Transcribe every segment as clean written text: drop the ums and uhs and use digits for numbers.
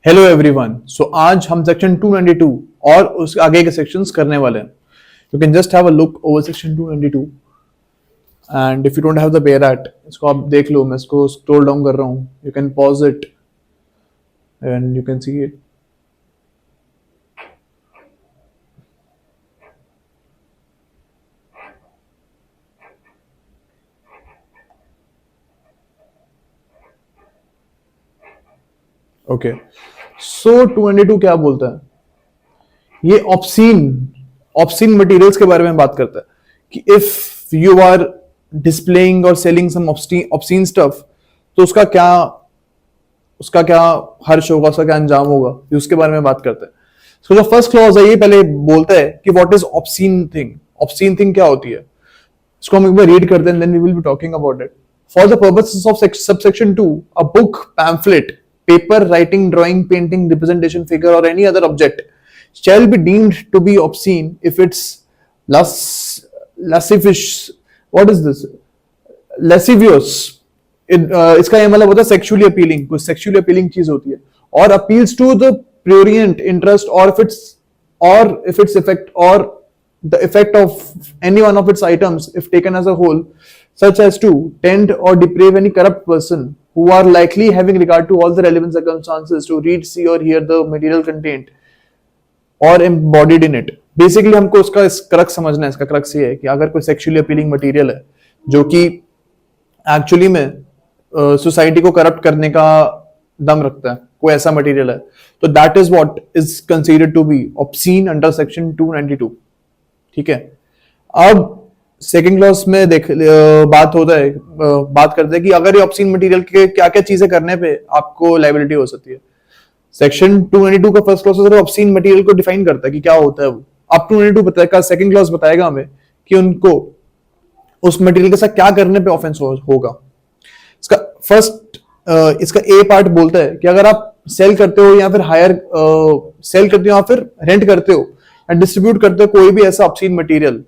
Hello everyone. सो आज हम section 292 और उसके आगे के सेक्शंस करने वाले हैं। You can just have a look over section 292 and if you don't have the bare act, इसको आप देख लो। मैं इसको स्क्रॉल डाउन कर रहा हूँ। You can pause it and you can see it. Okay, so 292 क्या बोलता है? ये ऑब्सीन ऑब्सीन मटेरियल्स के बारे में बात करता है कि इफ यू आर डिस्प्लेइंग और सेलिंग सम ऑब्सीन स्टफ, तो उसका क्या हर्ष होगा, उसका क्या अंजाम होगा, ये उसके बारे में बात करता है। सो जो फर्स्ट क्लॉज है ये पहले बोलता है कि what is obscene thing. Obscene thing क्या होती है, इसको हम एक बार रीड करते हैं, then we will be talking about it. For the purposes of subsection 2, a book, pamphlet, paper, writing, drawing, painting, representation, figure, or any other object shall be deemed to be obscene if it's lascivious. What is this? Lascivious. इसका ये मतलब होता है sexually appealing, कुछ sexually appealing चीज होती है, और अपील्स टू द प्रियोरिएंट इंटरेस्ट और if its effect or the effect of any one of its items if taken as a whole, such as to tend or deprave any corrupt person who are likely having regard to all the relevant circumstances to read, see or hear the material contained or embodied in it. Basically हमको उसका crux समझना है। इसका crux ये है कि अगर कोई सेक्सुअली अपीलिंग मटेरियल है जो कि एक्चुअली में सोसाइटी को करप्ट करने का दम रखता है, कोई ऐसा मटेरियल है, तो that is what is considered to be obscene under section 292। ठीक है, अब सेकंड क्लॉज में बात करते हैं कि अगर ये ऑब्सीन मटेरियल के क्या क्या चीजें करने पे आपको लायबिलिटी हो सकती है। सेक्शन 292 का फर्स्ट क्लॉज ऑब्सीन मटेरियल को डिफाइन करता है कि क्या होता है वो। अब 292 बताएगा, सेकंड क्लॉज बताएगा हमें कि उनको उस मटेरियल के साथ क्या करने पे ऑफेंस होगा। इसका ए पार्ट बोलता है कि अगर आप सेल करते हो या फिर सेल करते हो या फिर रेंट करते हो या डिस्ट्रीब्यूट करते हो कोई भी ऐसा ऑब्सीन मटेरियल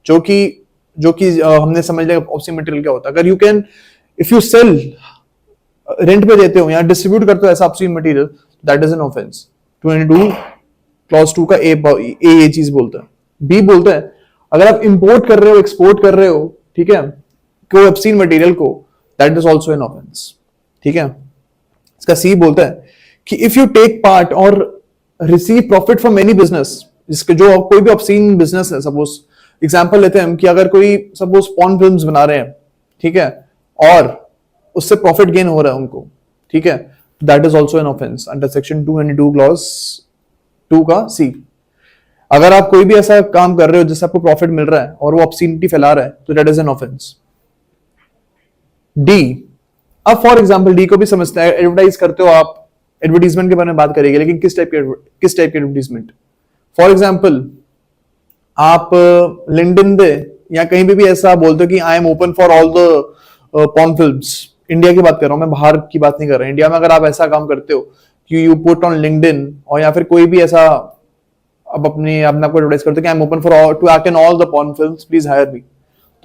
जो कि हमने समझ लिया ऑब्सीन मटेरियल क्या होता है। अगर इफ यू सेल, रेंट पे देते हो या डिस्ट्रीब्यूट करते हो ऐसा obscene material, that is an offence. 292 clause 2 का ये चीज बोलता है। बी बोलता है अगर आप इंपोर्ट कर रहे हो, एक्सपोर्ट कर रहे हो, ठीक है, कोई ऑब्सीन मटेरियल को, that is also an offence. ठीक है, इसका सी बोलता है कि इफ यू टेक पार्ट और receive profit from any business, जिसके जो कोई भी ऑब्सीन बिजनेस है, सपोज एग्जाम्पल लेते हैं हम कि अगर कोई सपोज पॉर्न फिल्म्स बना रहे हैं, ठीक है, और उससे प्रॉफिट गेन हो रहा है उनको, ठीक है, that is also an offence under section 292 clause 2 का सी। अगर आप कोई भी ऐसा काम कर रहे हो जिससे आपको प्रॉफिट मिल रहा है और वो ऑब्सीनिटी फैला रहा है, तो that is an offence. D, अब फॉर एग्जाम्पल डी को भी समझते हैं। एडवर्टाइज करते हो आप, एडवर्टीजमेंट के बारे में बात करेंगे, लेकिन किस टाइप के एडवर्टीजमेंट। फॉर एग्जाम्पल आप लिंक्डइन पे या कहीं भी ऐसा बोलते हो कि I am open for all the porn films. India की बात कर रहा हूं मैं, बाहर की बात नहीं कर रहा। इंडिया में अगर आप ऐसा काम करते हो कि यू पुट ऑन लिंक्डइन, और या फिर कोई भी ऐसा अब अपने आप को एडवर्टाइज करते हो कि I am open for to act in all the porn films, please hire me,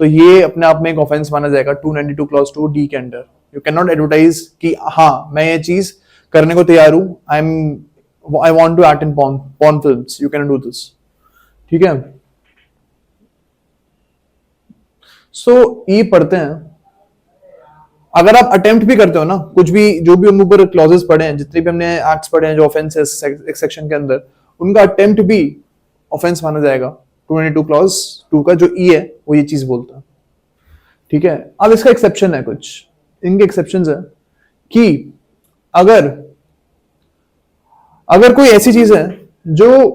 तो ये अपने आप में एक ऑफेंस माना जाएगा 292 क्लॉज 2 डी के under. You can not advertise कि हाँ मैं ये चीज करने को तैयार हूं, I want to act in porn films, you can do this. ठीक है, सो ये पढ़ते हैं। अगर आप अटेम्प्ट भी करते हो ना, कुछ भी जो भी हम ऊपर क्लॉजेस पढ़े हैं, जितने भी हमने एक्ट्स पढ़े हैं जो ऑफेंसेस सेक्शन के अंदर, उनका अटेम्प्ट भी ऑफेंस माना जाएगा। 292 क्लॉज 2 का जो ई है वो ये चीज बोलता है। ठीक है, अब इसका एक्सेप्शन है, कुछ इनके एक्सेप्शंस है कि अगर कोई ऐसी चीज है जो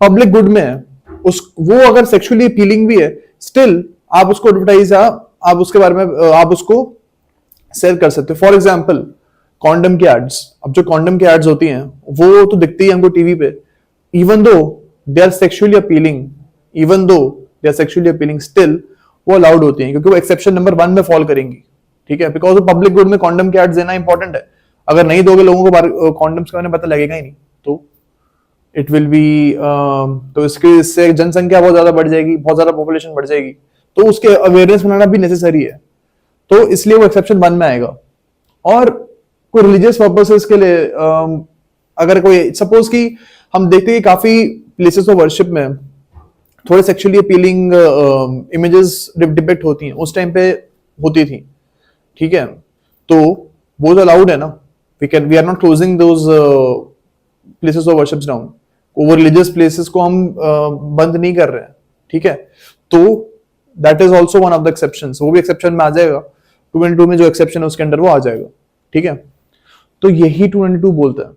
पब्लिक गुड में है, वो अगर सेक्सुअली अपीलिंग भी है, स्टिल आप उसको एडवर्टाइज, आप उसके बारे में आप उसको सेल कर सकते हो। फॉर एग्जाम्पल कॉन्डम के एड्स। अब जो कॉन्डम के एड्स होती हैं वो तो दिखती है हमको टीवी पे, even though they are sexually appealing, still वो अलाउड होती हैं क्योंकि वो एक्सेप्शन नंबर 1 में फॉल करेंगी। ठीक है, बिकॉज पब्लिक गुड में कॉन्डम के एड्स देना इंपॉर्टेंट है। अगर नहीं दोगे लोगों को कॉन्डम्स के बारे में पता लगेगा ही नहीं, तो इट विल बी तो इससे जनसंख्या बहुत ज्यादा बढ़ जाएगी, बहुत ज्यादा पॉपुलेशन बढ़ जाएगी, तो उसके अवेयरनेस बनाना भी नेसेसरी है, तो इसलिए वो एक्सेप्शन 1 में आएगा। और कोई रिलीजियस पर्पसेस के लिए अगर कोई सपोज कि हम देखते हैं कि काफी प्लेसेस ऑफ वर्शिप में थोड़े सेक्सुअली अपीलिंग इमेजेस डिपिक्ट होती हैं, उस टाइम पे होती थी, ठीक है, तो वो तो अलाउड है ना, we are not closing those places of worship down, वो रिलीजियस प्लेसेस को हम बंद नहीं कर रहे हैं, ठीक है, तो that is also one of the exception, वो भी एक्सेप्शन में आ जाएगा, 222 में जो एक्सेप्शन है उसके अंडर वो आ जाएगा, ठीक है, तो यही 222 बोलता है